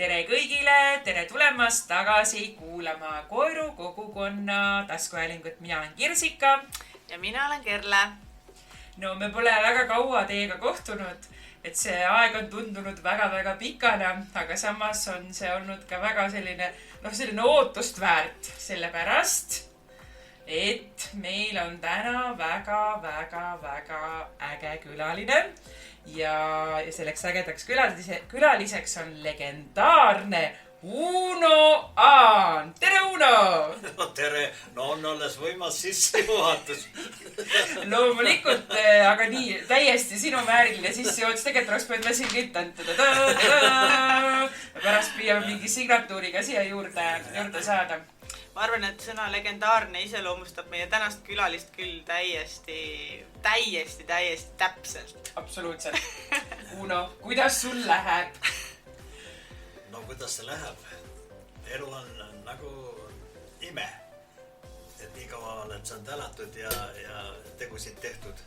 tere kõigile, tere tulemast tagasi kuulama Koeru kogukonna taskuhäälingut. Mina olen Kirsika. Ja mina olen Kerle. No me pole väga kaua teiega kohtunud, et see aeg on tundunud väga-väga pikana, aga samas on see olnud ka väga selline ootust väärt, sellepärast, et meil on täna väga-väga-väga äge külaline ja selleks ägedaks külaliseks on legendaarne Uno Aan. Tere, Uno! No tere! No on alles võimas sissejuhatus. Loomulikult, aga nii täiesti sinu vääriline sissejuhatus. Tegelikult oleks pidanud siin kõik pärast püüame mingi signatuuriga siia juurde saada. Ma arvan, et sõna legendaarne iseloomustab meie tänast külalist küll täiesti täpselt. Absoluutselt. Uno, kuidas sul läheb? No kuidas see läheb? Elu on nagu ime. Et nii kaua oled saanud elatud ja tegusid tehtud.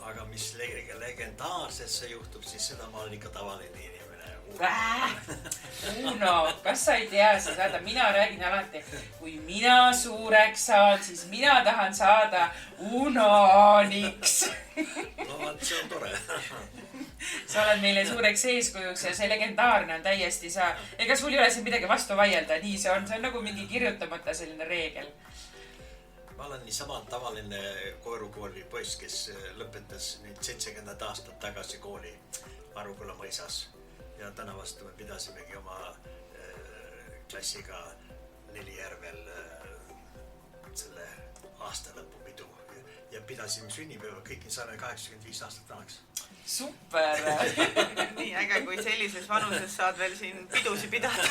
Aga mis legendaarsesse juhtub, siis seda ma olen ikka tavaline inimene. Uno, kas sa ei tea seda? Mina räägin alati, kui mina suureks saan, siis mina tahan saada Uno Aaniks. No vaat, see on tore. Sa oled meile suureks eeskujuks ja see legendaarne on täiesti sa. Ega sul ei ole siin midagi vastu vaielda, nii see on nagu mingi kirjutamata selline reegel. Ma olen niisama tavaline Koerukooli poiss, kes lõpetas nüüd 70 aastat tagasi kooli Aruküla mõisas. Ja täna vastu me pidasimegi oma klassiga Lelijärvel selle aastalõpupidu ja pidasime sünnipäeva, kõiki saame 85 aastat vanaks. Super! Nii äge, kui sellises vanuses saad veel siin pidusi pidada.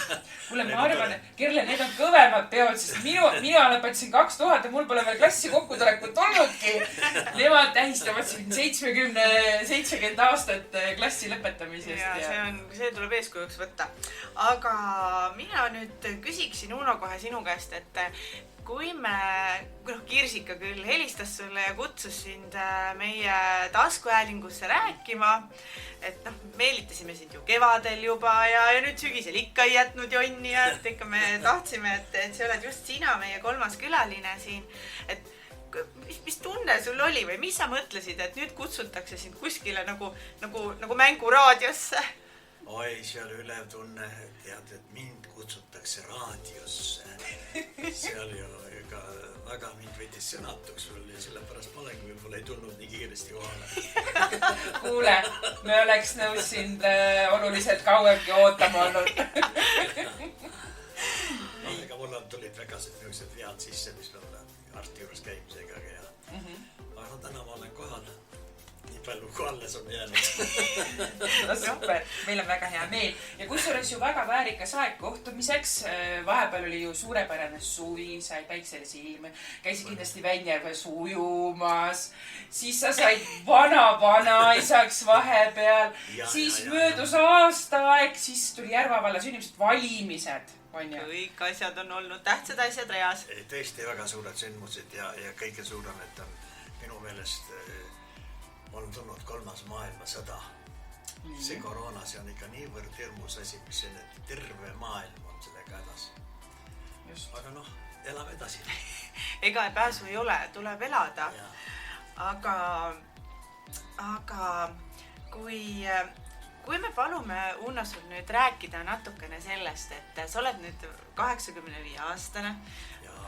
Kuule, ma arvan, Kerle, need on kõvemad peod, sest mina lõpetasin 2000 ja mul pole veel klassi kokkutulekut olnudki. Nemad tähistavad siin 70 aastat klassi lõpetamisest. Ja see tuleb eeskujuks võtta. Aga mina nüüd küsiksin, Uno, kohe sinu käest, et kui Kirsika küll helistas sulle ja kutsus sind meie taskuhäälingusse rääkima, et meelitasime sind ju kevadel juba ja nüüd sügisel ikka ei jätnud jonni ja et ikka me tahtsime, et see oled just sina, meie 3. külaline siin, et mis tunne sul oli või mis sa mõtlesid, et nüüd kutsutakse sind kuskile nagu mänguraadiosse? Oi, see oli ülev tunne, tead, et mind kutsutakse raadiosse. See oli ju ega väga mind võitis sõnatuks sul ja sellepärast ma olengi võib-olla ei tulnud nii kiiresti kohale. Kuule, me oleks nõus sind oluliselt kauemgi ootama olnud. No, ega mul tulid väga sellised vead sisse, mis on arsti juures käimisega. Aga täna ma olen kohal. Nii palju kui alles on jäänud. No super, meil on väga hea meel. Ja kusjuures ju väga väärikas aeg kohtumiseks. Vahepeal oli ju suurepärane suvi, sai päiksele silme. Käisid kindlasti Väinjärves ujumas. Siis sa said vana-isaks vahepeal. Siis möödus aastaaeg, siis tuli Järvavalla sündmused, valimised. Kõik asjad on olnud tähtsad asjad reas. Tõesti väga suured sündmused ja kõige suurem, et on minu meelest on tulnud 3. maailmasõda. See koroona, see on ikka niivõrd hirmus asi, mis on, et terve maailm on sellega hädas. Aga elame edasi. Ega pääsu ei ole, tuleb elada. Aga kui me palume, Uno, sul nüüd rääkida natukene sellest, et sa oled nüüd 85-aastane,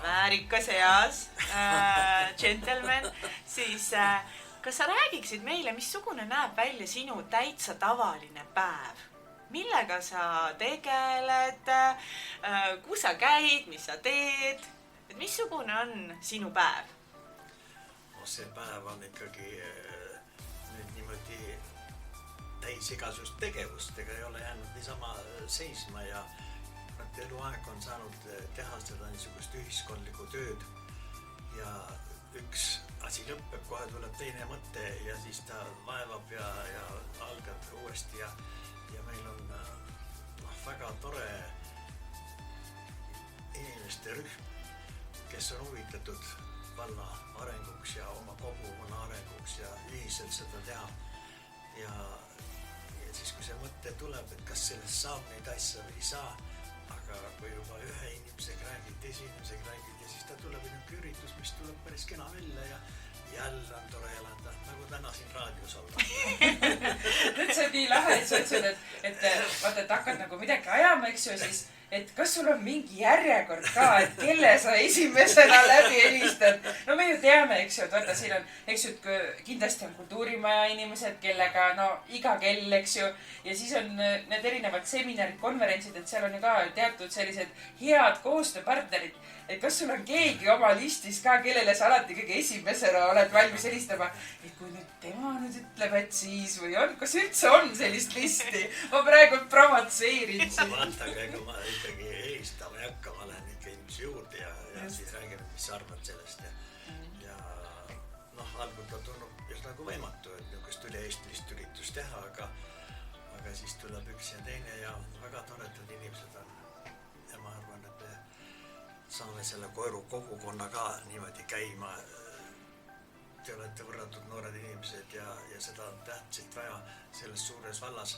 väärikas eas, gentleman, siis kas sa räägiksid meile, missugune näeb välja sinu täitsa tavaline päev? Millega sa tegeled? Kus sa käid? Mis sa teed? Et missugune on sinu päev? See päev on ikkagi nüüd niimoodi täis igasugust tegevust, ega ei ole jäänud niisama seisma ja eluaeg on saanud teha seda niisugust ühiskondlikku tööd ja üks asi lõpeb, kohe tuleb teine mõte ja siis ta vaevab ja algab uuesti ja meil on väga tore inimeste rühm, kes on huvitatud valla arenguks ja oma kogukonna arenguks ja ühiselt seda teha. Ja siis kui see mõte tuleb, et kas sellest saab neid asja või ei saa, aga kui juba ühe inimesega räägid, teise inimesega räägid ja siis ta tuleb niisugune üritus, mis tuleb päris kena välja ja jälle on tore elada, nagu täna siin raadios olla. Nüüd see on nii lahe, et sa ütlesid, et vaata, et hakkad nagu midagi ajama, eks ju, siis et kas sul on mingi järjekord ka, et kelle sa esimesena läbi helistad? No me ju teame, eks ju, et vaata, siin on, eks ju, et kindlasti on kultuurimaja inimesed, kellega, no iga kell, eks ju, ja siis on need erinevad seminarid, konverentsid, et seal on ju ka teatud sellised head koostööpartnerid. Et kas sul on keegi oma listis ka, kellele sa alati kõige esimesena oled valmis helistama? Et kui nüüd tema nüüd ütleb, et siis või on, kas üldse on sellist listi? Ma praegu provotseerin siin. Vaata, aga ega ma ikkagi helistama ei hakka, ma lähen ikka inimese juurde ja siis räägime, mis sa arvad sellest. Ja noh, algul ta tundub just nagu võimatu, et niisugust üle-eestilist üritust teha, aga siis tuleb üks ja teine ja väga toredad inimesed on. Ja ma arvan, et me saame selle Koeru kogukonna ka niimoodi käima. Te olete võrratud noored inimesed ja seda on tähtsalt vaja selles suures vallas,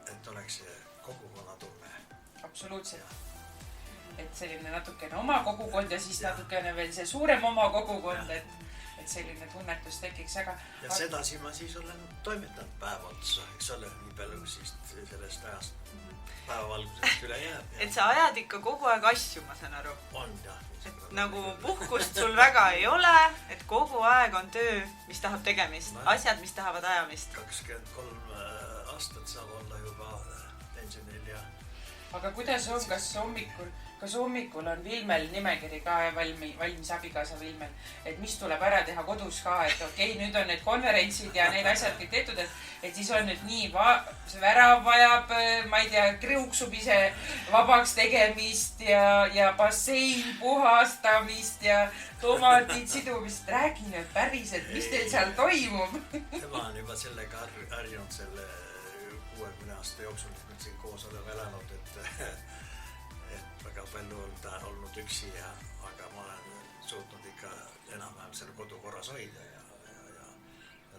et oleks see kogukonna tunne. Absoluutselt. Et selline natukene oma kogukond ja siis natukene veel see suurem oma kogukond, et selline tunnetus tekiks. Ja sedasi ma siis olen toimetanud päeva otsa, eks ole, nii palju siis sellest ajast päevavalgusest üle jääb. Et sa ajad ikka kogu aeg asju, ma saan aru. On, jah. Et nagu puhkust sul väga ei ole, et kogu aeg on töö, mis tahab tegemist, asjad, mis tahavad ajamist. 23 aastat saab olla juba pensionil ja... Aga kuidas on, kas hommikul on Vilmel nimekiri ka valmis abikaasa Vilmel, et mis tuleb ära teha kodus ka, et okei, nüüd on need konverentsid ja need asjad kõik tehtud, et siis on nüüd nii, värav vajab, ma ei tea, kriuksub ise vabaks tegemist ja bassein puhastamist ja tomatid sidumist. Räägi nüüd päriselt, mis teil seal toimub? Tema on juba sellega harjunud selle 60 aasta jooksul, mis me siin koos oleme elanud, et väga palju on ta olnud üksi, aga ma olen suutnud ikka enam-vähem selle kodu korras hoida ja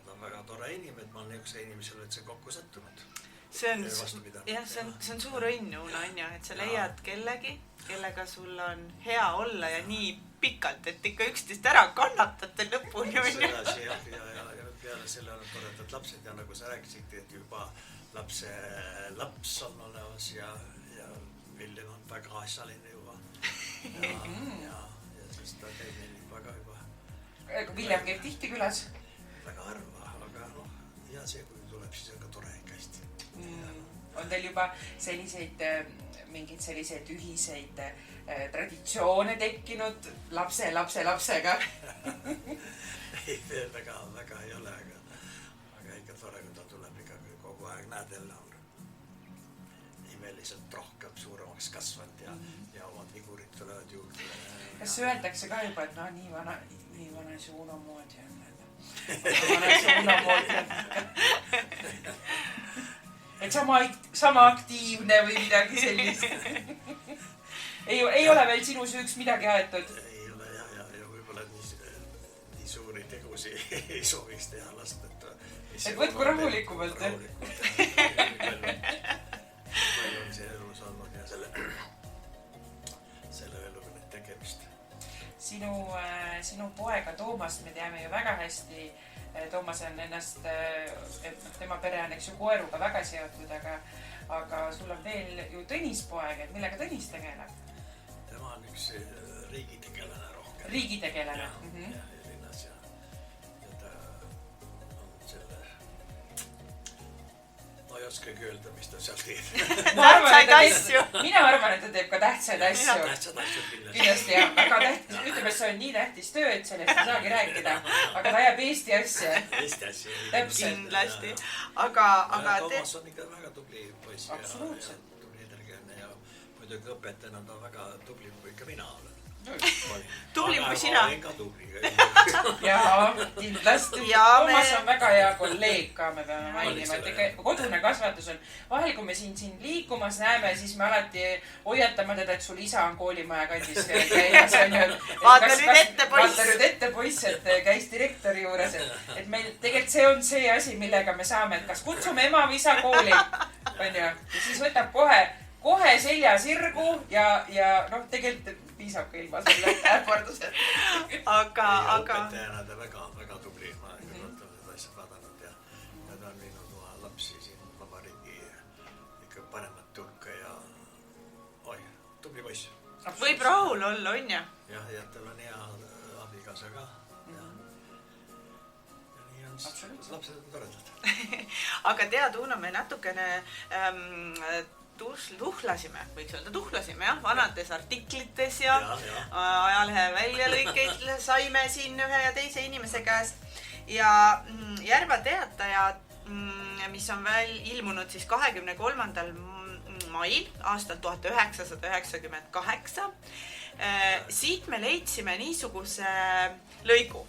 ta on väga tore inimene, et ma olen niisuguse inimesele üldse kokku sattunud. See on suur õnn, Uno, et sa leiad kellegi, kellega sul on hea olla ja nii pikalt, et ikka üksteist ära kannatate lõpuni. Sedasi ja peale selle on toredad lapsed ja nagu sa rääkisid, et juba laps on olemas ja Viljem on väga asjaline juba. Ja siis ta käib meil väga juba. Viljem käib tihti külas? Väga harva, aga ja see, kui tuleb, siis on ka tore ikka hästi. On teil juba mingid selliseid ühiseid traditsioone tekkinud lapsega? Ei, väga ei ole, aga ikka tore, kui ta tuleb ikka kogu aeg näed jälle on imeliselt rohkem suuremaks kasvanud ja omad vigurid tulevad juurde. Kas öeldakse ka juba, et nii vana see Uno moodi on? Vana see Uno moodi on. Et sama aktiivne või midagi sellist. Ei ole veel sinu süüks midagi aetud? Ei ole ja võib-olla nii suuri tegusi ei sooviks teha last. Et võtku rahulikumalt. Palju on see elus olnud ja selle eluga nüüd tegemist. Sinu poega Toomast me teame ju väga hästi. Toomas on tema pere on eks ju Koeruga väga seotud, aga sul on veel ju Tõnis poeg, et millega Tõnis tegeleb? Tema on üks riigitegelane rohkem. Riigitegelane? Ja linnas ja ta on selle... Ma ei oskagi öelda, mis ta seal teeb. Tähtsaid asju. Mina arvan, et ta teeb ka tähtsaid asju. Tähtsad asju kindlasti jah, väga tähtis. Ütleme, et see on nii tähtis töö, et sellest ei saagi rääkida. Aga ta jääb Eesti asja. Eesti asja. Kindlasti. Aga Toomas on ikka väga tubli poiss ja tubli energeene ja muidugi õpetajana ta väga tubli, kui ikka mina olen. Tublim kui sina. Olen ka tubli. Jaa, kindlasti. Toomas on väga hea kolleeg ka, me peame mainima, et kodune kasvatus on. Vahel, kui me siin liikumas näeme, siis me alati hoiatame teda, et sul isa on koolimaja kandis käimas. Vaata nüüd ette, poiss. Vaata nüüd ette, poiss, et käis direktori juures. Et meil tegelikult see on see asi, millega me saame, et kas kutsume ema või isa kooli. Ja siis võtab kohe selja sirgu ja tegelikult piisab ka ilma selle äpardused. Aga... Õpetajana ta väga tubli. Ma olen seda asja vaadanud ja ta on viinud oma lapsi siin vabariigi ikka paremat tulka ja tubli poiss. Võib rahul olla, on ja? Jah, ja tal on hea abikaasa ka. Ja nii on lapsed on toredad. Aga tead, Uno, me natukene tuhlasime jah, vanades artiklites ja ajalehe väljalõikeid saime siin ühe ja teise inimese käest. Ja Järva Teataja, mis on veel ilmunud siis 23. mail aastal 1998. Siit me leidsime niisuguse lõigu.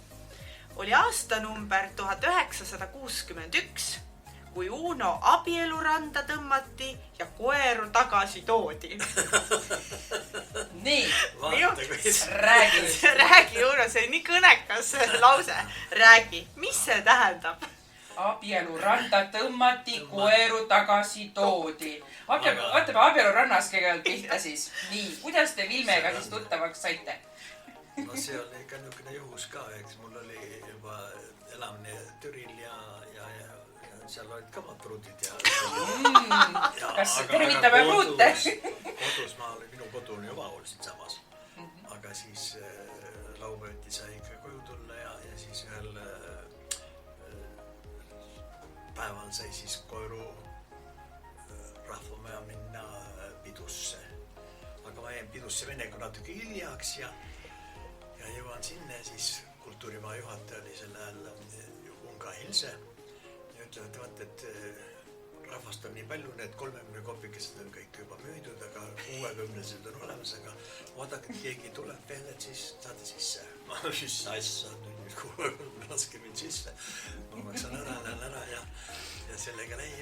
Oli aastanumber 1961. Kui Uno abieluranda tõmmati ja koeru tagasi toodi. Nii, räägi. Räägi, Uno, see on nii kõnekas lause. Räägi, mis see tähendab? Abieluranda tõmmati, koeru tagasi toodi. Vaatame abielurannas kõigepealt pihta siis. Nii, kuidas te Vilmega siis tuttavaks saite? No see oli ikka niisugune juhus ka, eks mul oli juba elamine Türil ja seal olid ka matruudid ja kas tervitame pruute? Kodus minu kodu on juba olnud siin samas. Aga siis laupäeviti sai ikka koju tulla ja siis ühel päeval sai siis koeru rahvamaja minna pidusse. Aga ma jäin pidusse venega natuke hiljaks ja jõuan sinna ja siis kultuurimaa juhataja oli selle ajal Unga Hilse. Ütlevad, vaat, et rahvast on nii palju, need 30 kopikesed on kõik juba müüdud, aga 60 on olemas, aga vaadake, et keegi tuleb veel, et siis saate sisse. Ma mis asja, nüüd 60 laske mind sisse. Ma maksan ära ja sellega läi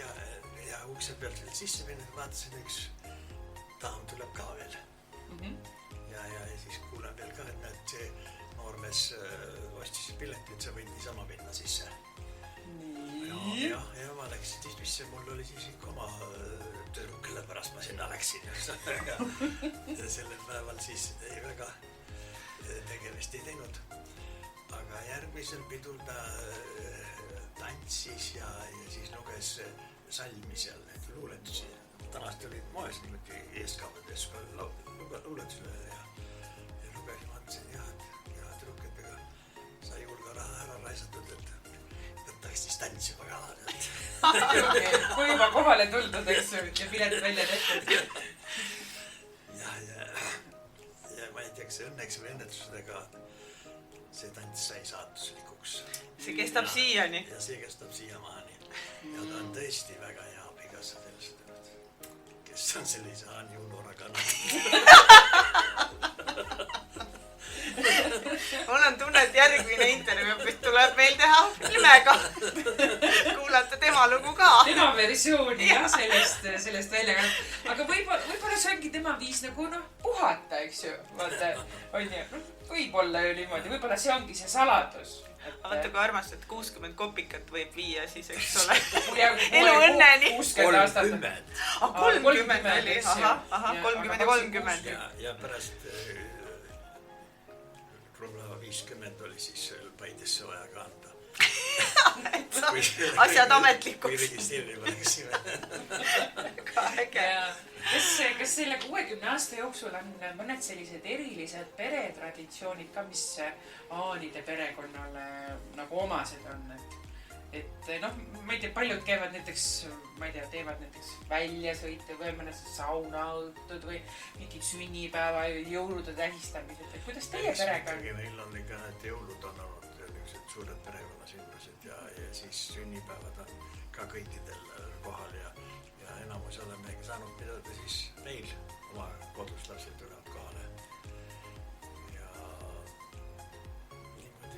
ja ukse pealt veel sisse minna, vaatasin üks daam tuleb ka veel. Ja siis kuulen veel ka, et näed, see noormees ostis piletit, sa võid niisama minna sisse. Ja ma läksin siis, mis see mul oli siis ikka oma tööl, kelle pärast ma sinna läksin. Ja sellel päeval siis väga tegevust ei teinud. Aga järgmisel pidul ta tantsis ja siis luges salmi seal, need luuletusi. Tänast olid moes niimoodi eeskavades luuletusele ja lugesin, vaatasin ja trükketega sai hulga raha ära raisatud, et võtaks siis tantsima ka. Kui juba kohale tuldud, eks ju, ja pilet välja tehtud. Ja ma ei tea, kas see õnneks või õnnetusega see tants sai saatuslikuks. See kestab siiani. Ja see kestab siiamaani. Ja ta on tõesti väga hea abikaasa sellest, kes on sellise Haani Unoraga. Mul on tunne, et järgmine intervjuu tuleb meil teha Vilmega. Kuulata tema lugu ka. Tema versiooni ja sellest välja. Aga võib-olla see ongi tema viis nagu puhata, eks ju. Vaata, on ju, võib-olla ju niimoodi. Võib-olla see ongi see saladus. Vaata, kui armast, et 60 kopikat võib viia siis, eks ole. Elu õnneni. 30. 30 oli. 30 ja 30. Ja pärast Rumlava 50 oli siis Paidesse vaja ka anda. Asjad ametlikuks. Kui registreerima läksime. Ka äge. Kas selle 60 aasta jooksul on mõned sellised erilised peretraditsioonid ka, mis Haanide perekonnale nagu omased on? Et ma ei tea, paljud käivad näiteks, ma ei tea, teevad näiteks väljasõite või mõned saunaõhtud või mingid sünnipäeva ja jõulude tähistamised. Et kuidas teie perega on? Meil on ikka need jõulud on olnud niisugused suured perekonnasündmused ja siis sünnipäevad on ka kõikidel kohal ja enamus oleme ikka saanud pidada siis meil oma kodus lapsed tulevad kohale.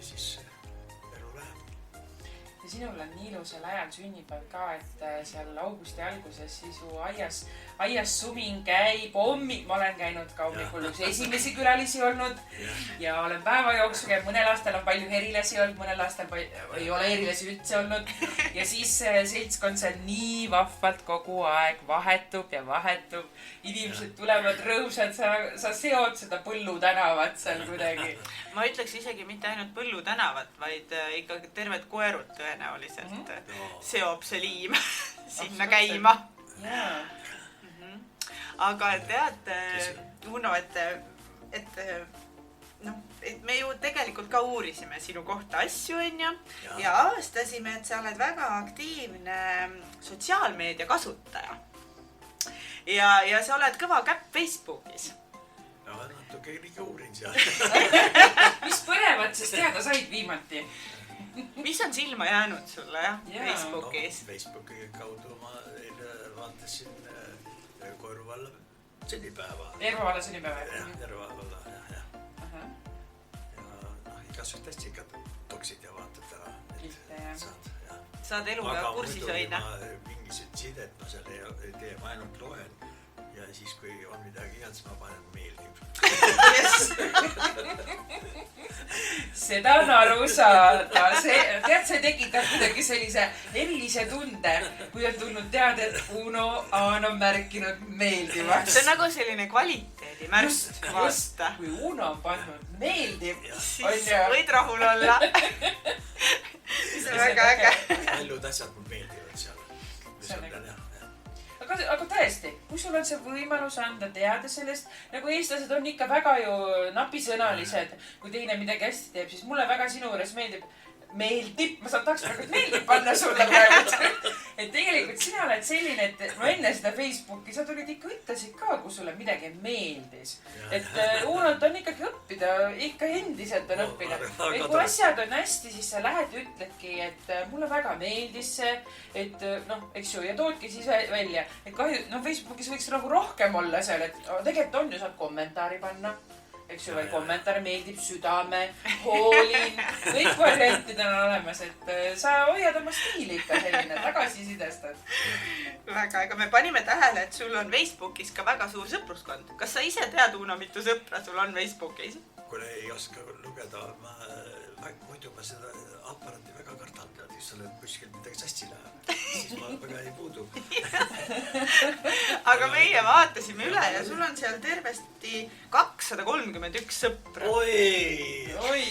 siis elu läheb. Ja sinul on nii ilusal ajal sünnipäev ka, et seal augusti alguses siis su aias sumin käib ma olen käinud ka hommikul üks esimesi külalisi olnud ja olen päeva jooksul käinud, mõnel aastal on palju erilasi olnud, mõnel aastal ei ole erilasi üldse olnud ja siis seltskond seal nii vahvalt kogu aeg vahetub ja vahetub. Inimesed tulevad rõõmsad, sa seod seda Põllu tänavat seal kuidagi. Ma ütleks isegi mitte ainult Põllu tänavat, vaid ikkagi terved koerud tõenäoliselt seob see liim sinna käima. Aga tead, Uno, et me ju tegelikult ka uurisime sinu kohta asju, ja avastasime, et sa oled väga aktiivne sotsiaalmeedia kasutaja. Ja sa oled kõva käpp Facebookis. No, natuke ikka uurin seal. Mis põnevat siis teada said viimati? Mis on silma jäänud sulle Facebookis? No, Facebooki kaudu ma vaatasin Koeru valla sünnipäeva. Erva valla sünnipäeva? Jah, Erva valla, jah. Ja igasugust hästi ikka toksid ja vaatad ära. Saad eluga kursis hoida. Aga mingisugust sidet ma seal ei tee, ma ainult loen. Ja siis, kui on midagi head, siis ma panen meeldib. Seda on aru saada. Tead, see tekitab kuidagi sellise erilise tunde, kui on tulnud teada, et Uno Aan on märkinud meeldivaks. See on nagu selline kvaliteedimärk. Just, kui Uno on pannud meeldib, siis võid rahul olla. See on väga äge. Paljud asjad mul meeldivad seal. Aga tõesti, kui sul on see võimalus anda teada sellest, nagu eestlased on ikka väga ju napisõnalised, kui teine midagi hästi teeb, siis mulle väga sinu juures meeldib, ma tahaks praegu meeldib panna sulle praegu. Et tegelikult sina oled selline, et ma enne seda Facebooki, sa tulid ikka ütlesid ka, kui sulle midagi meeldis. Et Unolt on ikkagi õppida, ikka endiselt on õppida. Et kui asjad on hästi, siis sa lähed ja ütledki, et mulle väga meeldis see, et eks ju, ja toodki siis välja. Et kahju, Facebookis võiks nagu rohkem olla seal, et tegelikult on ju, saad kommentaari panna. Eks ju, või kommentaar meeldib, südame, hoolin, kõik variantid on olemas, et sa hoiad oma stiili ikka selline, tagasisidestad. Väga, aga me panime tähele, et sul on Facebookis ka väga suur sõpruskond. Kas sa ise tead, Uno, mitu sõpra sul on Facebookis? Kui ei oska lugeda, muidu ma seda aparaati väga kardan, siis sa oled kuskil midagi sassi läheb, siis ma väga ei puudu. Aga meie vaatasime üle ja sul on seal tervesti 231 sõpra. Oi!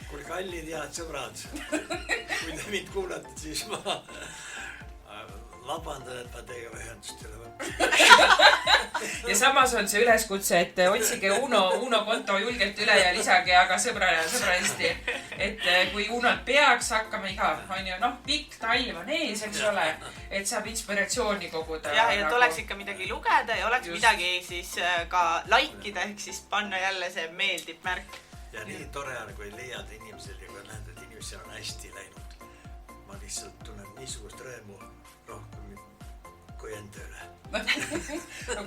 Kui kallid head sõbrad, kui te mind kuulate, siis ma vabandan, et ma teiega ühendust ei ole võtnud. Ja samas on see üleskutse, et otsige Uno konto julgelt üle ja lisage aga sõbra hästi. Et kui Unot peaks hakkama pikk talv on ees, eks ole, et saab inspiratsiooni koguda. Ja et oleks ikka midagi lugeda ja oleks midagi siis ka likeida, ehk siis panna jälle see meeldib märk. Ja nii tore on, kui leiad inimesel ja kui näed, et inimesel on hästi läinud. Ma lihtsalt tunnen niisugust rõõmu rohkem kui enda üle.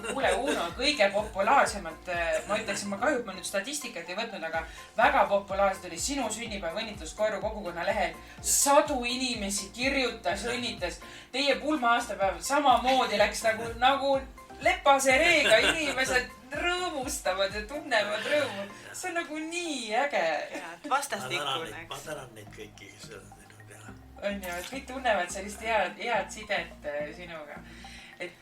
Kuule, Uno, kõige populaarsemalt, ma ütleksin, ma kahju, et ma nüüd statistikat ei võtnud, aga väga populaarselt oli sinu sünnipäeva õnnitlus Koeru kogukonna lehel. 100 inimesi kirjutas, õnnitas. Teie pulma-aastapäev samamoodi läks nagu lepase reega, inimesed rõõmustavad ja tunnevad rõõmu. See on nagu nii äge. Vastastikune, eks. Ma tänan neid kõiki, kes seda teha. On ju, et kõik tunnevad sellist head sidet sinuga. Et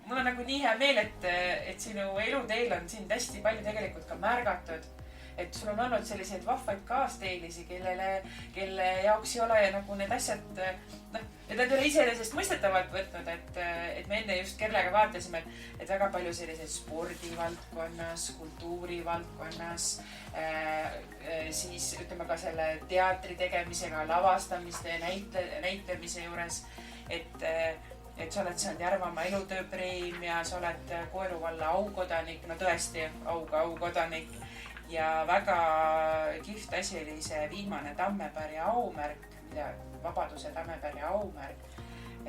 mul on nagu nii hea meel, et sinu eluteel on sind hästi palju tegelikult ka märgatud. Et sul on olnud selliseid vahvaid kaasteelisi, kelle jaoks ei ole nagu need asjad, et nad ei ole iseenesest mõistetavalt võtnud, et me enne just Kerlega vaatasime, et väga palju selliseid spordivaldkonnas, kultuurivaldkonnas, siis ütleme ka selle teatri tegemisega, lavastamiste ja näitlemise juures, et sa oled saanud Järvamaa elutööpreemia, sa oled Koeru valla aukodanik, no tõesti aukodanik. Ja väga kihvt asi oli see viimane Tammepärja aumärk, Vabaduse Tammepärja aumärk.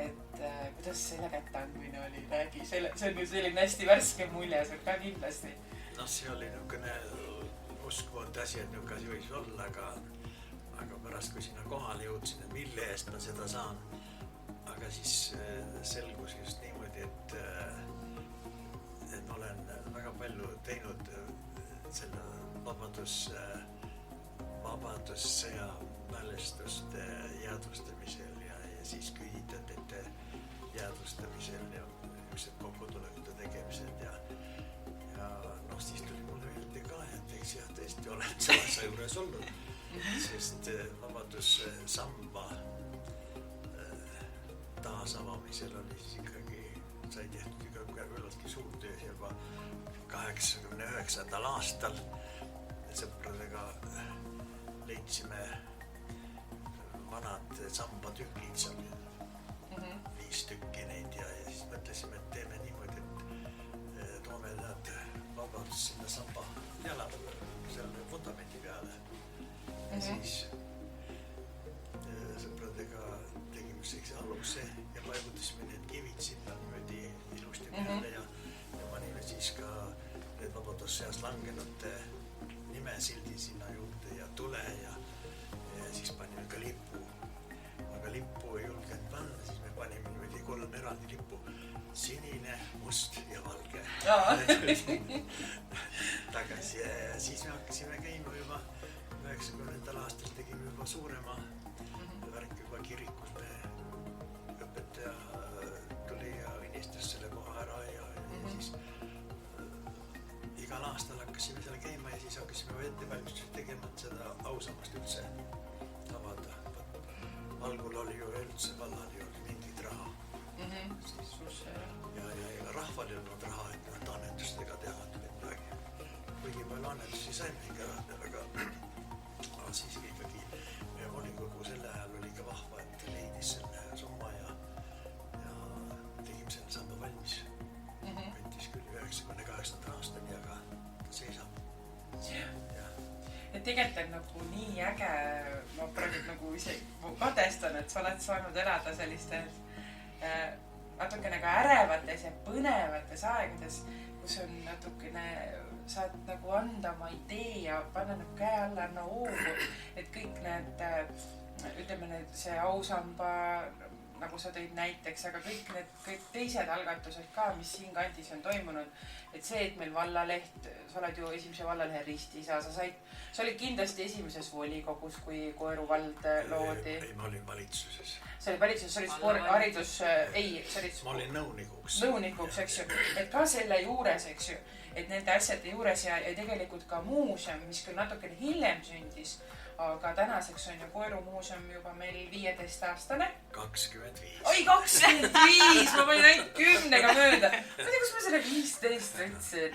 Et kuidas selle kätteandmine oli, räägi, see on ju selline hästi värske mulje, sul ka kindlasti. See oli niisugune uskumatu asi, et niisugune asi võis olla, aga pärast, kui sinna kohale jõudsin, et mille eest ma seda saan, aga siis selgus just niimoodi, et ma olen väga palju teinud selle vabadussõja mälestuste jäädvustamisel ja siis küüditajate jäädvustamisel ja niisugused kokkutulekute tegemised ja siis tuli mulle meelde ka, et eks jah, tõesti olen selle asja juures olnud, sest vabadussamba taasavamisel oli siis ikkagi, sai tehtud küllaltki suur töö juba 89. aastal. Sõpradega leidsime vanad sambatükid seal, 5 tükki neid ja siis mõtlesime, et teeme niimoodi, et toome nad vabadus sinna samba jala selle vundamendi peale. Ja siis sõpradega tegime sellise aluse ja paigutasime need kivid sinna niimoodi ilusti peale ja panime siis ka need vabadussõjas langenute nimesildi sinna juurde ja tule ja siis panime ka lippu. Aga lippu ei julgenud panna, siis me panime niimoodi 3 eraldi lippu. Sinine, must ja valge. Tagasi ja siis me hakkasime käima juba 90. aastal tegime juba suurema värk juba kirikus. Me õpetaja tuli ja õnnistas selle koha ära ja siis igal aastal hakkasime seal käima ja siis hakkasime ettevalmistused tegema, et seda ausammast üldse avada. Algul oli ju üldse vallal ei olnud mingit raha. Ja rahval ei olnud raha, et nad annetustega teha midagi. Kuigi palju annetusi saime ikka, aga siis ikkagi meie volikogu selle ajal oli ikka vahva, et leidis selle summa ja tegime selle samba valmis. Võttis küll 98. aastani, aga ta seisab. Ja tegelikult on nagu nii äge, ma praegu nagu ise kadestan, et sa oled saanud elada sellistes natukene ka ärevates ja põnevates aegades, kus on natukene, saad nagu anda oma idee ja panna nagu käe alla, anna hoogu, et kõik need, ütleme see ausamba, nagu sa tõid näiteks, aga kõik teised algatused ka, mis siin kandis on toimunud, et see, et meil vallaleht, sa oled ju esimese vallalehe ristiisa, sa olid kindlasti esimeses volikogus, kui Koeru vald loodi. Ei, ma olin valitsuses. Sa olid valitsuses, sa olid haridus, ma olin nõunikuks. Nõunikuks, eks ju, et ka selle juures, eks ju, et nende asjade juures ja tegelikult ka muuseum, mis küll natukene hiljem sündis, aga tänaseks on ju Koeru muuseum juba meil 15-aastane. 25. Oi, 25! Ma panin ainult 10-ga mööda. Ma ei tea, kus ma selle 15 ütlesin.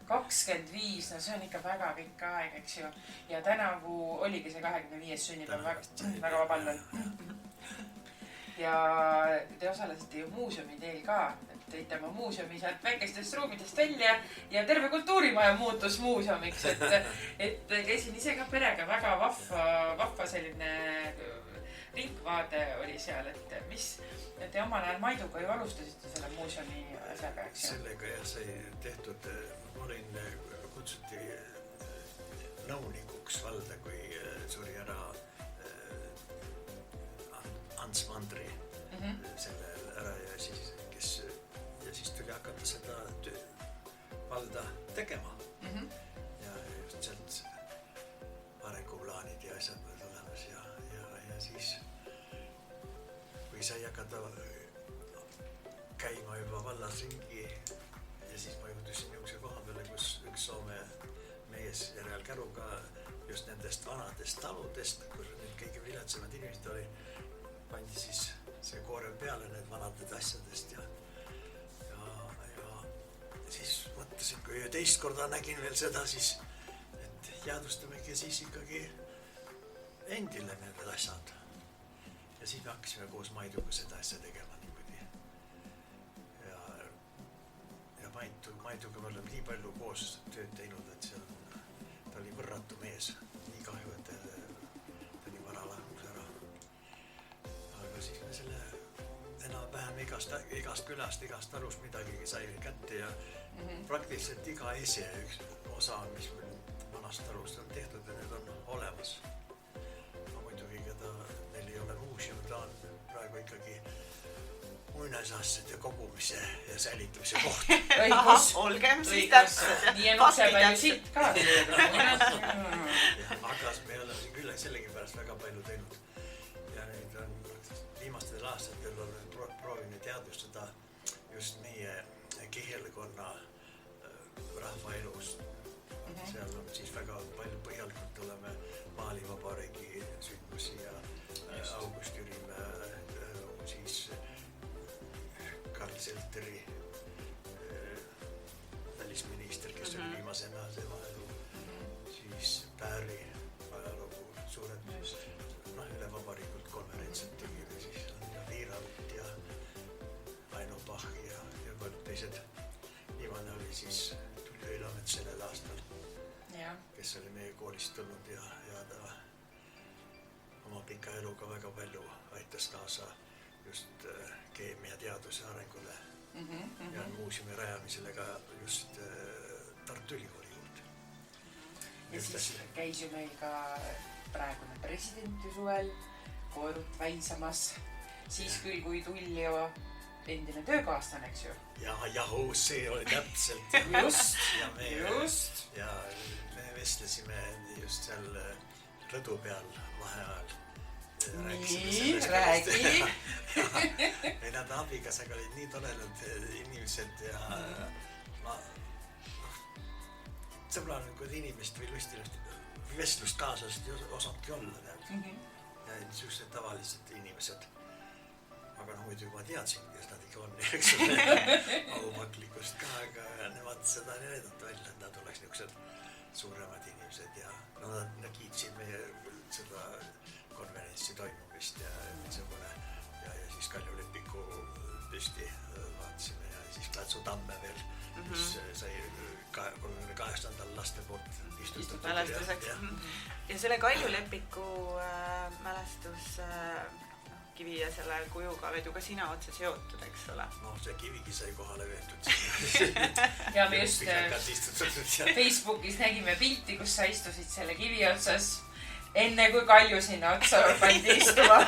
25, no see on ikka väga pikk aeg, eks ju. Ja tänavu oligi see 25. sünnipäev, väga vabandan. Ja te osalesite ju muuseumi teel ka, et tõite oma muuseumi sealt väikestest ruumidest välja ja terve kultuurimaja muutus muuseumiks, et käisin ise ka perega, väga vahva selline ringvaade oli seal, et mis te omal ajal Maiduga ju alustasite selle muuseumi asjaga, eks ju? Sellega jah sai tehtud, ma olin, kutsuti nõunikuks valda, kui suri ära Ants Mandri selle ära ja siis tuli hakata seda valda tegema. Ja just sealt arenguplaanid ja asjad veel tulemas ja siis kui sai hakata käima juba vallas ringi ja siis ma jõudusin niisuguse koha peale, kus üks Soome mees järel käruga just nendest vanadest taludest, kus need kõige viletsemad inimesed oli, pandi siis see koore peale need vanaded asjadest ja siis mõtlesin, kui teist korda nägin veel seda, siis et jäädvustamegi siis ikkagi endile need asjad. Ja siis me hakkasime koos Maiduga seda asja tegema niimoodi. Ja Maiduga me oleme nii palju koos tööd teinud, et ta oli võrratu mees. Nii kahju, et ta nii vara lahkus ära. Aga siis me selle enam-vähem igast külast, igast talust midagi sai kätte ja praktiliselt iga ese üks osa, mis meil vanast talust on tehtud ja need on olemas. No muidugi, meil ei ole muuseum, ta on praegu ikkagi muinasasjad ja kogumise ja säilitamise koht. Õigus. Olgem siis täpselt. Nii on ukse palju siit ka. Aga me oleme siin küll sellegipärast väga palju teinud. Ja nüüd on viimastel aastatel oleme proovinud teadvustada just meie kihelkonna rahvaelust. Seal on siis väga palju põhjalikult oleme Maalivabariigi sündmusi ja August Jürimäe, siis Karl Selteri välisminister, kes oli viimasena tema elu, siis Pääri ajalugu, suured üle vabariikult konverentsid tegime, siis on Liiraut ja Aino Pach ja paljud teised. Viimane oli siis Tuli Öilamet sellel aastal, kes oli meie koolist tulnud ja ta oma pika eluga väga palju aitas kaasa just keemiateaduse arengule ja muuseumi rajamisele ka just Tartu Ülikooli juurde. Ja siis käis ju meil ka praegune president ju suvel koerut väisamas. Siis küll, kui tuli ju endine töökaastan, eks ju? Ja see oli täpselt. Just. Ja me vestlesime just seal rõdu peal vaheajal. Nii, räägi. Nad abikasaga olid nii toredad inimesed ja sõbralikud inimest või vestlust kaasast osadki olla. Ja niisugused tavalised inimesed. Aga muidugi ma teadsin, kes nad ikka on, eks ole, aupaklikust ka, aga nemad seda ei näidata välja, et nad oleks niisugused suuremad inimesed ja nad kiitsid meie seda konverentsi toimumist ja niisugune ja siis Kalju Lepiku püsti vaatasime ja siis Platsu Tamme veel, mis sai 38. laste poolt istutud. Mälestuseks. Ja selle Kalju Lepiku mälestus kivi ja selle kujuga oled ju ka sina otse seotud, eks ole? No see kivigi sai kohale veetud. Ja me just Facebookis nägime pilti, kus sa istusid selle kivi otsas enne kui Kalju sinna otsa pandi istuma.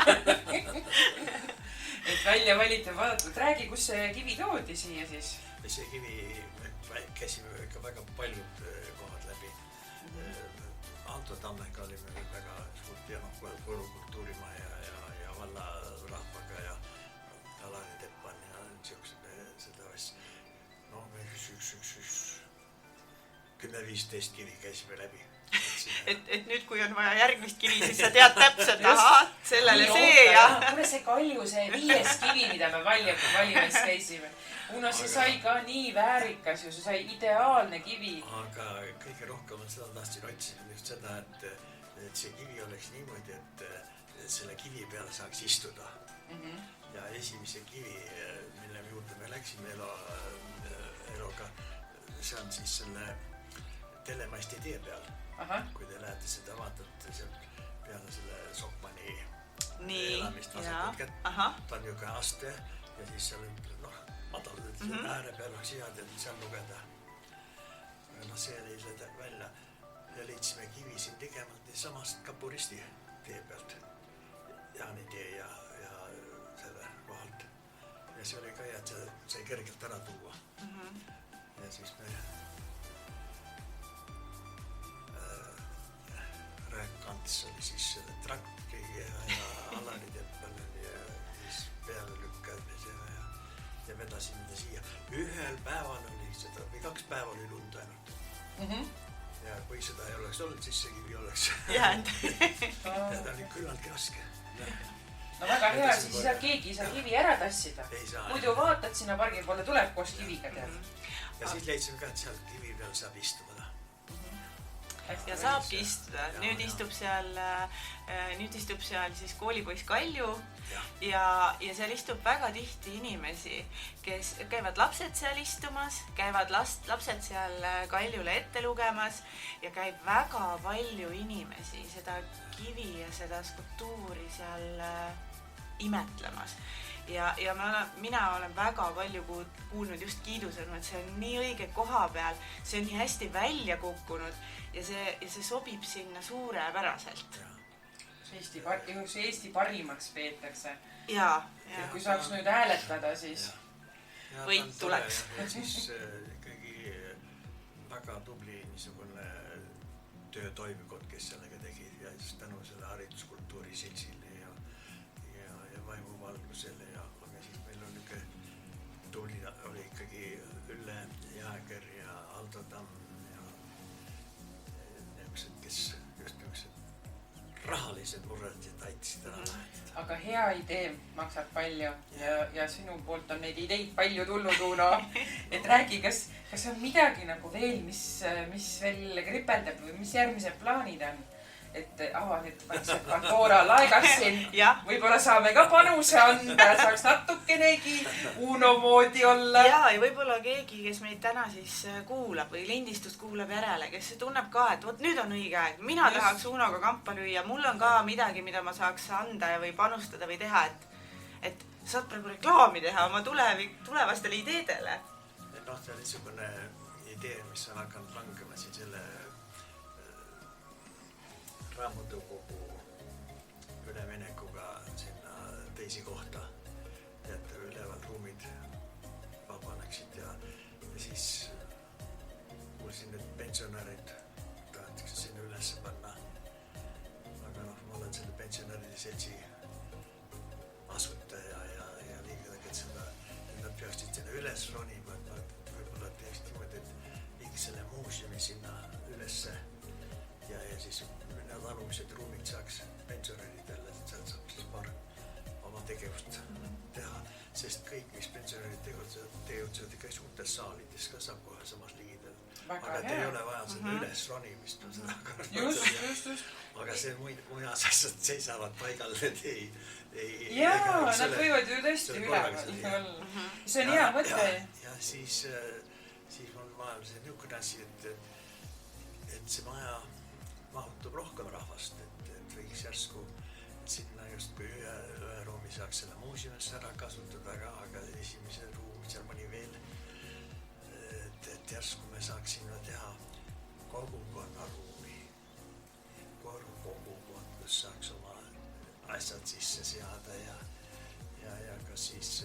Et välja valitud vaadatud. Räägi, kus see kivi toodi siia siis? See kivi, me käisime ikka väga paljud kohad läbi. Anto Tammega olime väga suurt korukultuurimaa ja valla rahvaga ja Alani Teppan ja niisugused seda asja. No me 10-15 kivi käisime läbi. Et nüüd, kui on vaja järgmist kivi, siis sa tead täpselt, sellele see ja... Kuule see Kalju, see 5 kivi, mida me valimas käisime. Uno, see sai ka nii väärikas ju, see sai ideaalne kivi. Aga kõige rohkem on seda tahtsin otsida just seda, et see kivi oleks niimoodi, et selle kivi peale saaks istuda. Ja esimese kivi, mille juurde me läksime eloga, see on siis selle Telemasti tee peal. Kui te lähete seda vaatate seal peale selle Sokmani elamist vasakut kätt, ta on niisugune aste ja siis seal on madalad ääre peal oleks head ja seal lugeda. See oli seda välja ja leidsime kivi siin tegemalt samast Kapuristi tee pealt, Jaani tee ja selle kohalt. Ja see oli ka hea, et sai kergelt ära tuua. Ja siis me Rääkkants oli siis selle trakki ja Alani Teppal ja siis peale lükkamise ja vedasime ta siia. Ühel päeval oli seda, või 2 päeva oli lund ainult. Ja kui seda ei oleks olnud, siis see kivi oleks jäänud. Ja ta oli küllalt raske. No väga hea, siis keegi ei saa kivi ära tassida. Muidu vaatad sinna pargi poole, tuleb koos kiviga tead. Ja siis leidsime ka, et seal kivi peal saab istuda. Ja saabki istuda. Nüüd istub seal siis koolipoiss Kalju ja seal istub väga tihti inimesi, kes käivad lapsed seal istumas, käivad lapsed seal Kaljule ette lugemas ja käib väga palju inimesi seda kivi ja seda skulptuuri seal imetlemas. ja mina olen väga palju kuulnud just kiidusõnu, et see on nii õige koha peal, see on nii hästi välja kukkunud ja see sobib sinna suurepäraselt. Eesti parimaks peetakse. Ja kui saaks nüüd hääletada, siis võit tuleks. Siis ikkagi väga tubli niisugune töötoimikod, kes sellega tegid ja just tänu selle hariduskultuuri silsile ja vaimuvalgusele aga siis meil on tubli oli ikkagi Ülle Jääger ja Aldo Tamm ja niisugused, kes just niisugused rahalised mured aitasid ära lahendada. Aga hea idee maksab palju ja sinu poolt on neid ideid palju tulnud, Uno. Et räägi, kas on midagi nagu veel, mis veel kripeldab või mis järgmised plaanid on? Et nüüd vaikselt Pandora laegas siin. Võib-olla saame ka panuse anda, saaks natukenegi Uno moodi olla. Ja võib-olla keegi, kes meid täna siis kuulab või lindistust kuulab järele, kes tunneb ka, et võt nüüd on õige aeg. Mina tahaks Unoga kampa lüüa, mul on ka midagi, mida ma saaks anda või panustada või teha, et saad praegu reklaami teha oma tulevastele ideedele. See on niisugune idee, mis on hakanud langema siin selle raamatukogu üleminekuga sinna teisi kohta, et üleval ruumid vabaneksid ja siis kuulsin, et pensionärid tahetakse sinna üles panna. Aga ma olen selle pensionäride seltsi asutaja ja liiga, et nad peaksid sinna üles ronima, et nad võib-olla teeksid niimoodi, et viiks selle muuseumi sinna ülesse ja siis need alumised ruumid saaks pensionäridele, et seal saab siis oma tegevust teha, sest kõik, mis pensionärid tegutsevad ikka suurtes saalides ka saab kohe samas ligidel. Aga ei ole vaja seda üles ronimist. Just. Aga see muinasasjad seisavad paigal, et ei... Nad võivad ju tõesti üleval. See on hea mõte. Ja siis on vahel see niisugune asi, et see maja mahutub rohkem rahvast, et võiks järsku sinna justkui ühe ruumi saaks selle muuseumisse ära kasutada ka, aga esimese ruumi seal mõni veel, et järsku me saaksime teha kogukonna ruumi, kogukond, kus saaks oma asjad sisse seada ja ka siis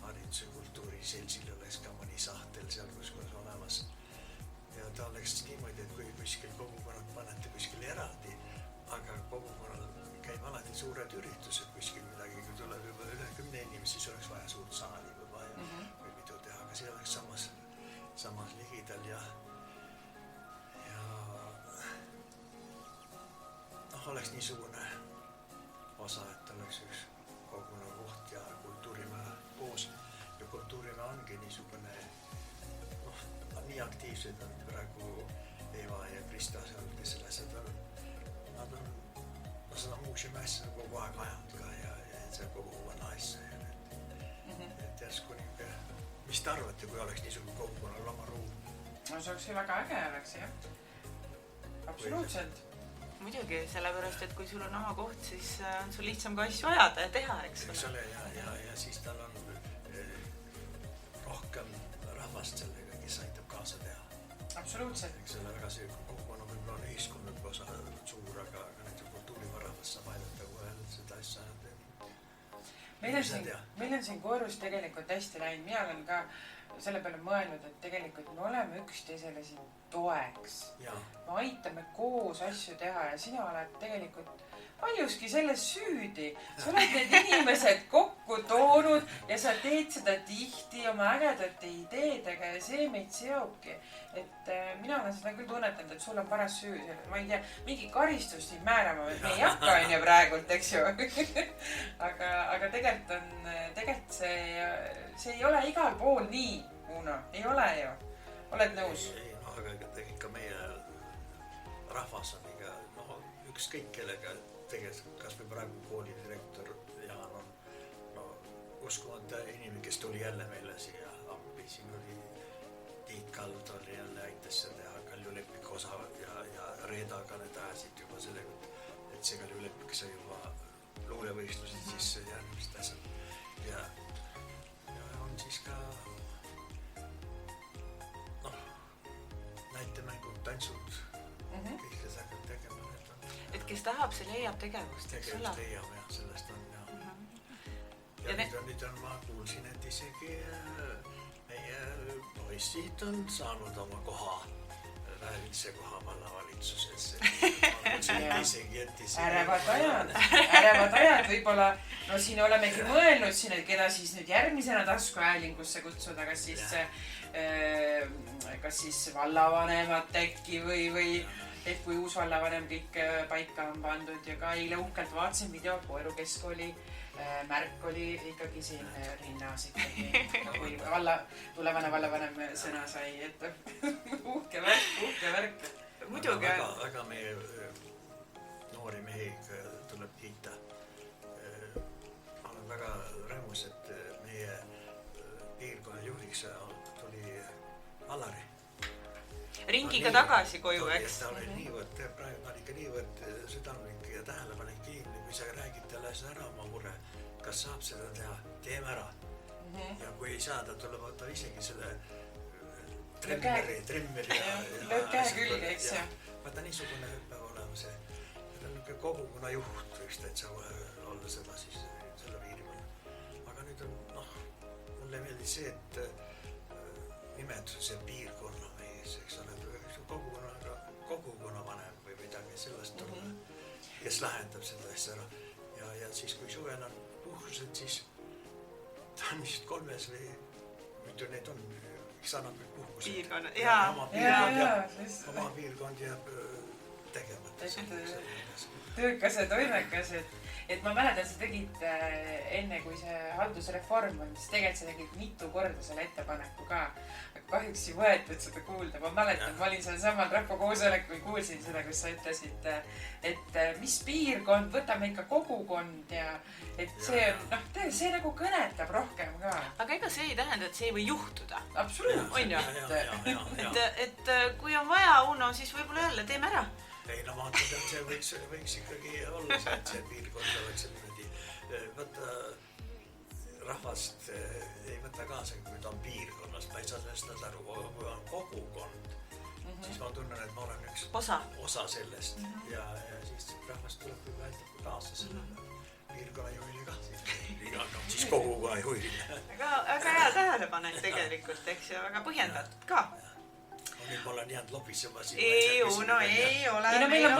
hariduse kultuuri seltsil oleks ka mõni sahtel seal kus olemas. Ja ta oleks niimoodi, et kui kuskil kogukonnad panete kuskil eraldi, aga kogukonnal käib alati suured üritused kuskil midagi, kui tuleb juba üle 10 inimesi, siis oleks vaja suurt saali või mitu teha, aga see oleks samas ligidal ja oleks niisugune osa, et oleks üks kogukonna koht ja kultuurimaja koos ja kultuurimaja ongi niisugune nii aktiivsed on praegu Eva ja Krista seal, kes selle asjad on. Nad on seda muuseumi asja kogu aeg ajanud ka ja see kogukonna asja. Et järsku niisugune, mis te arvate, kui oleks niisugune kogukonnal oma ruum? No see oleks ju väga äge oleks, jah. Absoluutselt. Muidugi, sellepärast, et kui sul on oma koht, siis on sul lihtsam ka asju ajada ja teha, eks ole. Ja siis tal on rohkem rahvast sellega, kes aitab kaasa teha. Absoluutselt. Eks ole väga see kogukonna võib-olla on ühiskonnad osa suur, aga näiteks kultuurivarahvas saab aidata, kui seda asja teha. Meil on siin koorus tegelikult hästi läinud. Mina olen ka selle peale mõelnud, et tegelikult me oleme üksteisele siin toeks. Me aitame koos asju teha ja sina oled tegelikult paljuski selles süüdi. Sa oled need inimesed kokku toonud ja sa teed seda tihti oma ägedate ideedega ja see meid seobki. Et mina olen seda küll tunnetanud, et sul on paras süü. Ma ei tea, mingi karistust siin määrama, et me ei hakka on ju praegult, eks ju. Aga tegelikult see ei ole igal pool nii, Uno. Ei ole ju. Oled nõus? Ei, aga ikka meie rahvas on ikka ükskõik kellega tegelikult, kas või praegu koolidirektor Jaan on uskumata inimene, kes tuli jälle meile siia appi. Siin oli Tiit Kald oli jälle aitas seda teha, Kalju Lepik osa ja Reedaga need ajasid juba sellega, et see Kalju Lepik sai juba luulevõistlused sisse ja niisugused asjad. ja on siis ka näitemängud, tantsud, kõik kes hakkab tegema, need on. Et kes tahab, see leiab tegevust, eks ole? Tegevust leiab ja sellest on ja. Ja nüüd on, ma kuulsin, et isegi meie poisid on saanud oma koha, väärilise koha vallavalitsusesse. Ärevad ajad, võib-olla, no siin olemegi mõelnud siin, et keda siis nüüd järgmisena taskuhäälingusse kutsuda, kas siis vallavanemat äkki või et kui uus vallavanem kõik paika on pandud ja ka eile uhkelt vaatasin video, Koeru keskkooli märk oli ikkagi siin rinnas ikkagi, kui tulevane vallavanem sõna sai, et uhke värk. Muidugi. Väga meie noori mehi tuleb kiita. Ma olen väga rõõmus, et meie piirkonna juhiks tuli Alari. Ringiga tagasi koju, eks? Ta oli niivõrd südamlik ja tähelepanek kiinni, kui sa räägid talle ära oma mure, kas saab seda teha, teeme ära. Ja kui ei saa, ta tuleb võtta isegi selle trimmeri lööb käe külge, eks ja. Vaata niisugune peab olema see. Ta on niisugune kogukonna juht, võiks täitsa olla seda siis selle piirkonna. Aga nüüd on, mulle meeldib see, et nimetus see piirkonna mees, eks ole, kogukonna vanem või midagi sellest tulla, kes lahendab seda asja ära. Ja siis, kui suvel on puhkused, siis ta on vist 3 või muidu neid on, kes annab kõik puhkused. Piirkonna, oma piirkond jääb tegemata. Töökas ja toimekas, et ma mäletan, sa tegid enne, kui see haldusreform on, siis tegelikult sa tegid mitu korda selle ettepaneku ka. Kahjuks ei võetud seda kuulda. Ma mäletan, ma olin seal samal rahvakoosolekul, kuulsin seda, kus sa ütlesid, et mis piirkond, võtame ikka kogukond ja et see on, see nagu kõnetab rohkem ka. Aga ega see ei tähenda, et see ei või juhtuda. Absoluutselt. On ju? Et kui on vaja, Uno, siis võib-olla jälle teeme ära. Ei, no vaatad, et see võiks ikkagi olla see, et see piirkond oleks niimoodi. Võtta rahvast ei võta kaasa, kui ta on piirkonnas. Ma ei saa sellest aru, kui on kogukond, siis ma tunnen, et ma olen üks osa sellest. Ja siis rahvast tuleb juba aitab kaasa sellele piirkonna juhile ka. Siis kogukonna juhile. Aga hea tähelepanek tegelikult, eks ja väga põhjendatud ka. Nüüd ma olen jäänud lobisema siin. Ei, Uno, ei ole. Meil on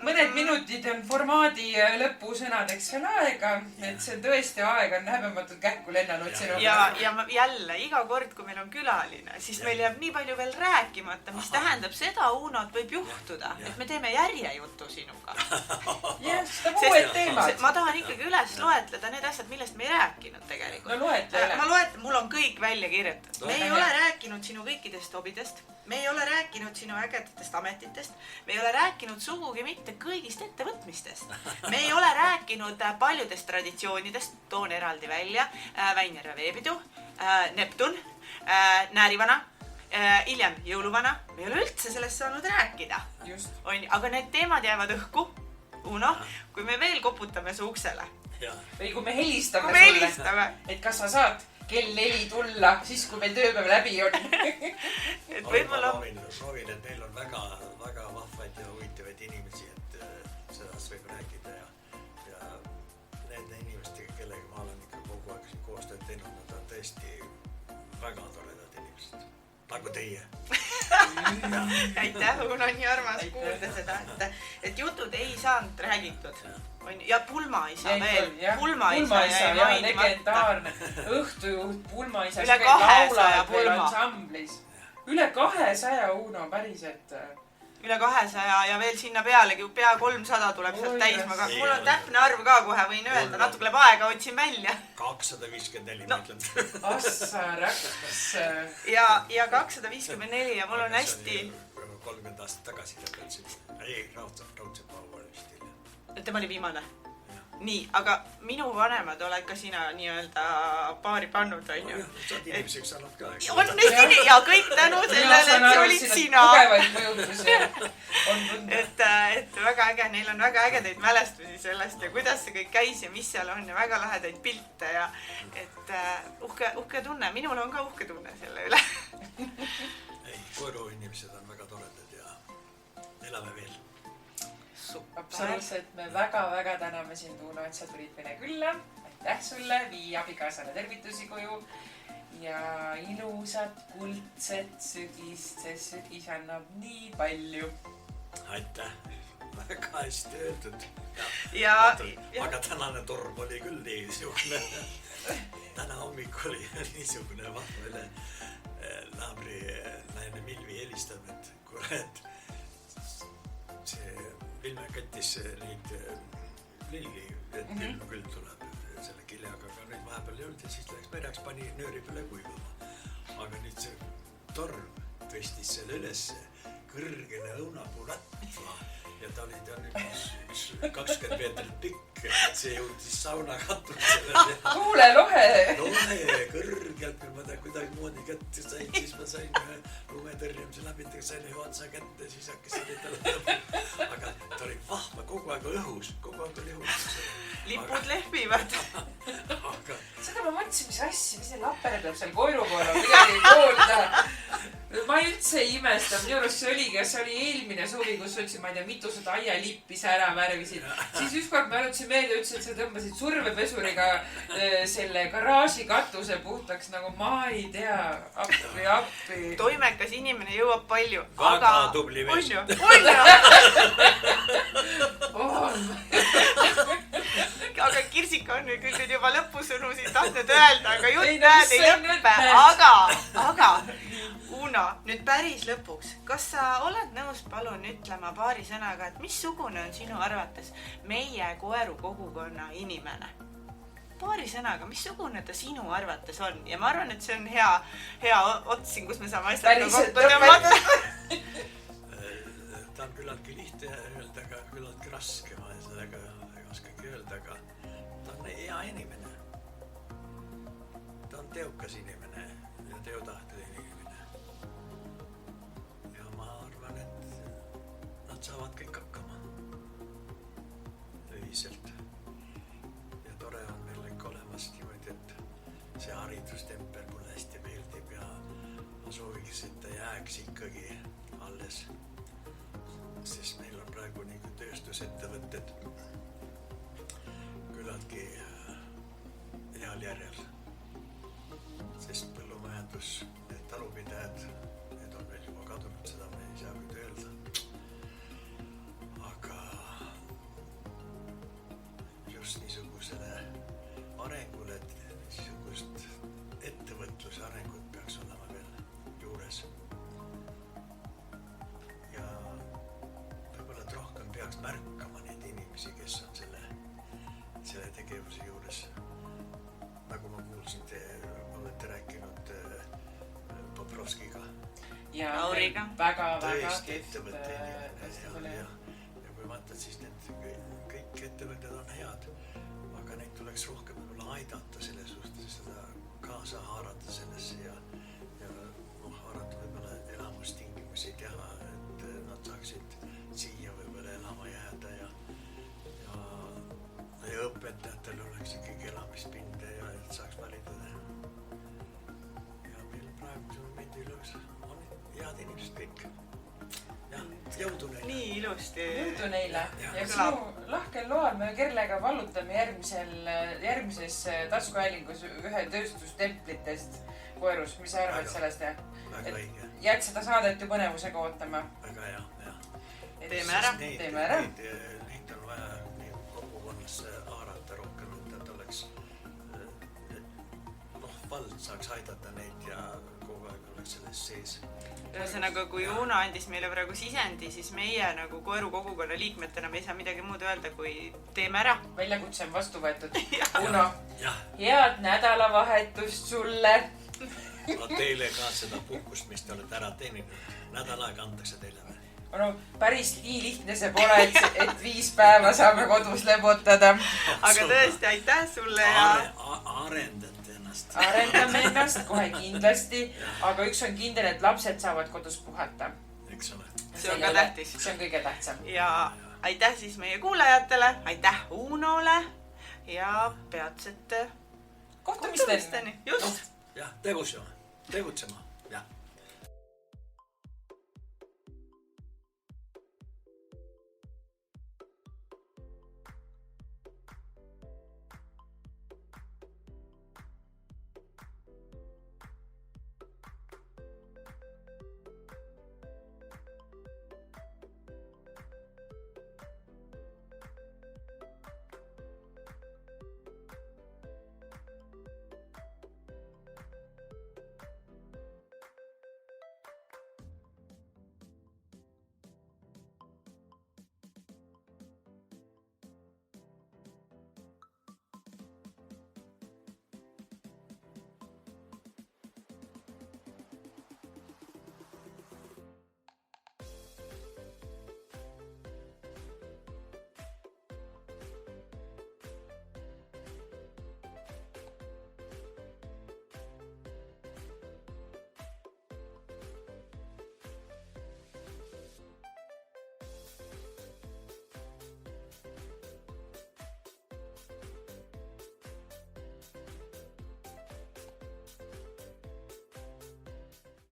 mõned minutid on formaadi lõpusõnadeks veel aega, et see tõesti aeg on häbematult kähku lennanud sinu. Ja jälle, iga kord, kui meil on külaline, siis meil jääb nii palju veel rääkimata, mis tähendab seda, Uno, et võib juhtuda, et me teeme järjejutu sinuga. Jah, seda uued teemad. Ma tahan ikkagi üles loetleda need asjad, millest me ei rääkinud tegelikult. No loetle. Mul on kõik välja kirjutatud. Me ei ole rääkinud sinu kõikidest hobidest. Me ei ole rääkinud sinu ägedatest ametitest. Me ei ole rääkinud sugugi mitte kõigist ettevõtmistest. Me ei ole rääkinud paljudest traditsioonidest. Toon eraldi välja Väinjärve veepidu, Neptun, Näärivana, hiljem jõuluvana. Me ei ole üldse sellest saanud rääkida. Aga need teemad jäävad õhku. Uno, kui me veel koputame su uksele. Või kui me helistame sulle, et kas sa saad kell 4 tulla, siis kui meil tööpäev läbi on. Ma soovin, et meil on väga vahvaid ja huvitavaid inimesi, et sellest võib rääkida ja nende inimestega, kellega ma olen ikka kogu aeg koostööd teinud, nad on tõesti väga toredad inimesed, nagu teie. Aitäh, Uno, nii armas kuulda seda, et jutud ei saanud räägitud. Ja Pulmaisa veel. Pulmaisa, legendaarne. Õhtujuht Pulmaisas üle 200 Pulma. Üle 200, Uno, päriselt. Üle 200 ja veel sinna pealegi pea 300 tuleb sealt täisma. Mul on täpne arv ka kohe, võin öelda. Natuke läheb aega, otsin välja. 254, ma ütlen. Assa raks. Ja 254 ja mul on hästi... 30 aastat tagasi täpselt. Ei, Raudsepp Paul oli vist. Tema oli viimane. nii, aga minu vanemad oled ka sina nii-öelda paari pannud, on ju? Sa oled inimeseks saanud ka, eks? On need ja kõik tänu sellele, et see olid sina. Tugevaid mõjutusi on tunda. Et väga äge, neil on väga ägedaid mälestusi sellest ja kuidas see kõik käis ja mis seal on ja väga lahedaid pilte ja et uhke tunne. Minul on ka uhke tunne selle üle. Ei, koeru inimesed on väga toredad ja elame veel. Absoluutselt, me väga-väga täname sind, Uno, et sa tulid meile külla. Aitäh sulle, vii abikaasale tervitusi koju ja ilusat kuldset sügist, sest sügis annab nii palju. Aitäh, väga hästi öeldud. Aga tänane torm oli küll niisugune. Täna hommik oli niisugune vahvele naabri naine Milvi helistab, et kurat, see Vilme kättis neid lilli, et külm küll tuleb selle kiljaga, aga nüüd vahepeal ei olnud ja siis läks mereks, pani nööri peale kuivama. Aga nüüd see torm tõstis selle ülesse kõrgele õunapuu latva ja ta oli üks 20 meetrit pikk, et see jõudis sauna katusele. Tuule lohe! Lohe kõrgelt, kui ma ta kuidagi moodi kätte sain, siis ma sain lumetõrjumise läbitega, sain ühe otsa kätte, siis hakkas see lõpuks. Aga ta oli vahva kogu aeg õhus, kogu aeg oli õhus. Lipud lehvivad. Seda ma mõtlesin, mis asja, mis see lapere peab seal koeru poole midagi koolda. Ma üldse ei imesta, minu arust see oligi, kas see oli eelmine suvi, kus ütlesin, ma ei tea, mitused aialippi ära värvisid. Siis ükskord ma arutasin meelde, ütlesin, et sa tõmbasid survepesuriga selle garaaži katuse puhtaks, nagu ma ei tea, appi. Toimekas inimene jõuab palju. Väga tubli mees. Aga Kirsika on küll nüüd juba lõpusõnusid tahtnud öelda, aga jutt näed ei lõppe. Aga Uno, nüüd päris lõpuks, kas sa oled nõus palun ütlema paari sõnaga, et missugune on sinu arvates meie koeru kogukonna inimene? Paari sõnaga, missugune ta sinu arvates on? Ja ma arvan, et see on hea ots siin, kus me saame asjad kokku tõmmata. Ta on küllaltki lihtne öelda, aga küllaltki raske. Ma sellega ei oskagi öelda, aga ta on hea inimene. Ta on teokas inimene ja teotahtlik inimene. Ja ma arvan, et nad saavad kõik hakkama ühiselt. Ja tore on meil ikka olemas niimoodi, et see haridustemper mulle hästi meeldib ja ma sooviks, et ta jääks ikkagi alles. Sest meil on praegu nagu tööstusettevõtted küllaltki heal järjel. Sest põllumajandus, need talupidajad, need on veel juba kadunud, seda me ei saa nüüd öelda. Aga just niisugusele arengule, et niisugust ettevõtluse arengut peaks olema veel juures. Ja võib-olla rohkem peaks märkama neid inimesi, kes on selle tegevuse juures. Nagu ma kuulsin, te olete rääkinud Poprovskiga. Ja Lauriga. Tõesti ettevõtte inimene. Ja kui vaatad, siis need kõik ettevõtted on head, aga neid tuleks rohkem võib-olla aidata selle suhtes, seda kaasa haarata sellesse ja haarata võib-olla elamustingimusi teha, et nad saaksid siia võib-olla elama jääda ja õpetajatel oleks ikkagi elamispinde ja et saaks valida teha. Ja meil praegusel momendil on head inimesed kõik. Ja jõudu neile. Nii ilusti. Jõudu neile. Ja sinu lahkel loal me Kerlega vallutame järgmises taskuhäälingus ühe tööstustemplitest koerus. Mis sa arvad sellest? Väga õige. Jääd seda saadet ju põnevusega ootama. Väga hea. Teeme ära. Neid on vaja kogukonnasse haarata rohkem, et nad oleks vald saaks aidata neid ja kogu aeg oleks selles sees. Ühesõnaga, kui Uno andis meile praegu sisendi, siis meie nagu koeru kogukonna liikmetena me ei saa midagi muud öelda, kui teeme ära. Väljakutse on vastu võetud. Uno, head nädalavahetust sulle. Teile ka seda puhkust, mis te olete ära teeninud. Nädal aega antakse teile või? no päris nii lihtne see pole, et 5 päeva saame kodus lebotada. Aga tõesti, aitäh sulle ja... Arendate ennast. Arendame ennast kohe kindlasti, aga üks on kindel, et lapsed saavad kodus puhata. Eks ole. See on ka tähtis. See on kõige tähtsam. Ja aitäh siis meie kuulajatele, aitäh Unole ja peatsete kohtumisteni. Just. Jah, tegutsema. Jah.